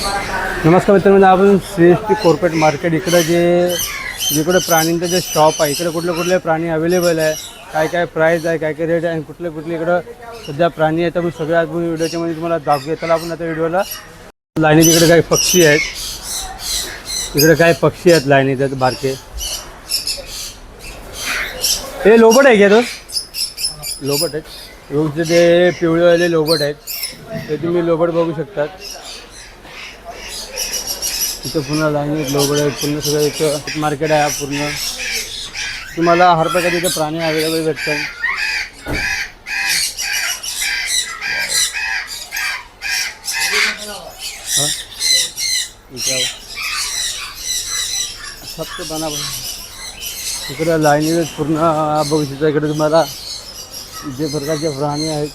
नमस्कार मित्रांनो, आपण श्रेष्ठी कॉर्पोरेट मार्केट इकडं जिकडे प्राण्यांचं जे शॉप आहे इकडे कुठले प्राणी अवेलेबल आहे, काय प्राईस आहे, काय रेट आहे आणि कुठले इकडं सध्या प्राणी आहेत. तर सगळ्या आज व्हिडिओच्या मध्ये तुम्हाला दाखवूया. त्याला आपण आता व्हिडिओला लाईनीत इकडे काही पक्षी आहेत, इकडे काय पक्षी आहेत लाईनीत आहेत बारके. हे लोबट आहे का? तो लोबट आहेत, रोजचे ते पिवळेवाले लोबट आहेत. ते तुम्ही लोबट बघू शकतात. इथं पुन्हा लाईनीत लोबट आहेत, पूर्ण सगळं इथं मार्केट आहे. पूर्ण तुम्हाला हर प्रकारचे इथे प्राणी अवेलेबल भेटतात. सबसे बना इकडं लाईनीत पूर्ण बघू शकता. इकडे तुम्हाला जे प्रकारचे प्राणी आहेत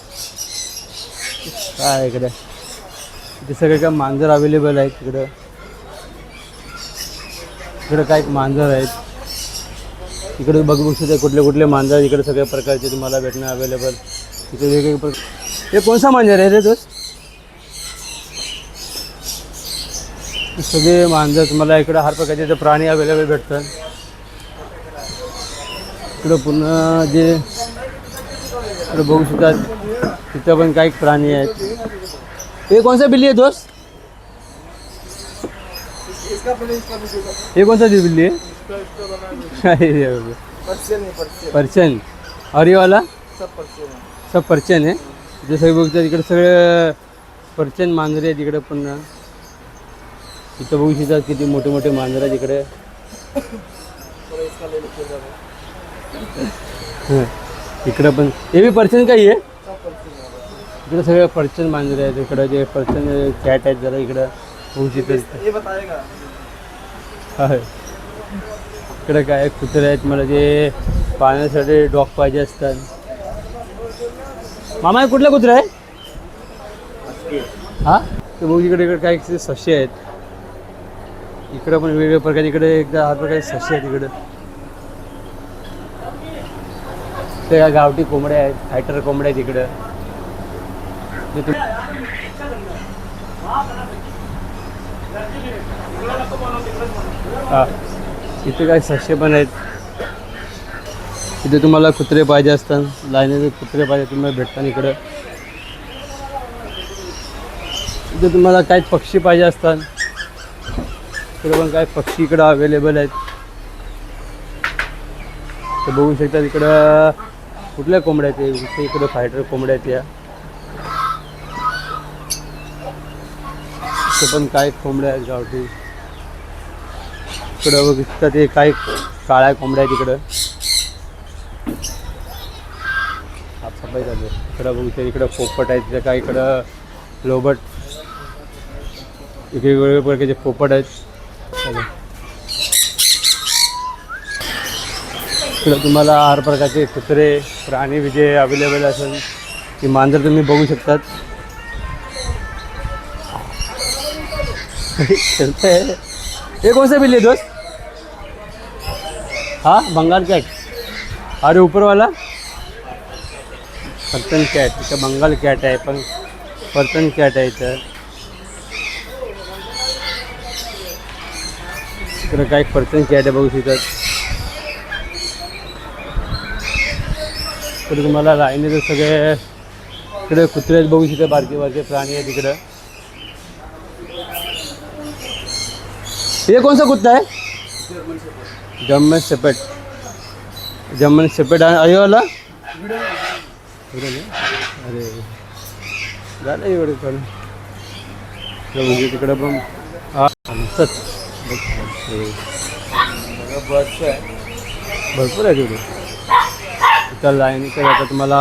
काय इकडे इथे सगळे काय मांजर अवेलेबल आहेत. इकडे काय मांजर आहेत. इकडे बघू शकता कुठले मांजर इकडे सगळ्या प्रकारचे तुम्हाला भेटणं अवेलेबल. इथे वेगवेगळे प्रकार. हे कोणसा मांजर आहे रे? तो सगळे मांजर तुम्हाला इकडे हर प्रकारचे ते प्राणी अवेलेबल भेटतात. इकडं पुन्हा जे इकडे बघू शकतात तिथं पण काही प्राणी आहेत. हे कोणसा बिल्ली आहे दोस्त? ये कौन सा बिल्ली है? पर्शियन. और ये वाला सब पर्शियन है. जसं बघतात इकडे सगळे पर्शियन मांजरे आहेत. इकडे पुन्हा इथं बघू शकतात किती मोठे मांजर आहेत इकडे. इकडे पण हे भी पर्शियन का ही आहे. इकडे सगळे पर्शियन मांजरे आहेत. इकडे जे पर्शियन कॅट आहेत जरा इकडं बघू शकतात. इकडे काय कुत्रे आहेत. मला जे पाहण्यासाठी डॉग पाहिजे असतात. मामा कुठला कुत्रा आहे? हां ते बघू इकडे काही ससे आहेत. इकडे पण वेगवेगळ्या प्रकारे इकडे एकदा हर प्रकारचे ससे आहेत. इकडे ते काय गावठी कोंबड्या आहेत, फायटर कोंबड्या आहेत इकडं. हां इथे काय ससे पण आहेत. इथे तुम्हाला कुत्रे पाहिजे असतात, लाईनीचे कुत्रे पाहिजे तुम्हाला भेटतात इकडं. इथे तुम्हाला काही पक्षी पाहिजे असतात. इकडे पण काही पक्षी इकडं अवेलेबल आहेत. तर बघू शकता इकडं कुठल्या कोंबड्या आहेत. इकडं फायटर कोंबड्या आहेत. या इथे पण काही कोंबड्या आहेत गावठी. इकडं बघू शकता ते काही काळ्या कोंबड्या आहेत. इकडं साफसफाई चालू आहे. इकडं बघू शकता इकडं पोपट आहेत. जे काही इकडं लोबट इकडे वेगवेगळ्या प्रकारचे पोपट आहेत. इकडं तुम्हाला हर प्रकारचे कुत्रे प्राणी जे अवेलेबल असेल ती मांजर तुम्ही बघू शकतात. चलते है. ये कौन सा बिल्ली है दोस्त? हाँ बंगाल कैट. अरे ऊपर वाला पर्शियन कॅट. इथं बंगाल कॅट आहे, पण पर्शियन कॅट आहे. इकडे काय पर्शियन कॅट आहे बघू शकतात. इकडे तुम्हाला लाईनीचे सगळे इकडे कुत्रे बघू शकतात. बारके प्राणी आहेत इकडं. ये कौन सा कुत्ता है? German shepherd. German shepherd. अरे वाला अरे झालं एवढं पण म्हणजे तिकडं पण भरपूर आहे तिकडे. त्या लाईनीकडे आता तुम्हाला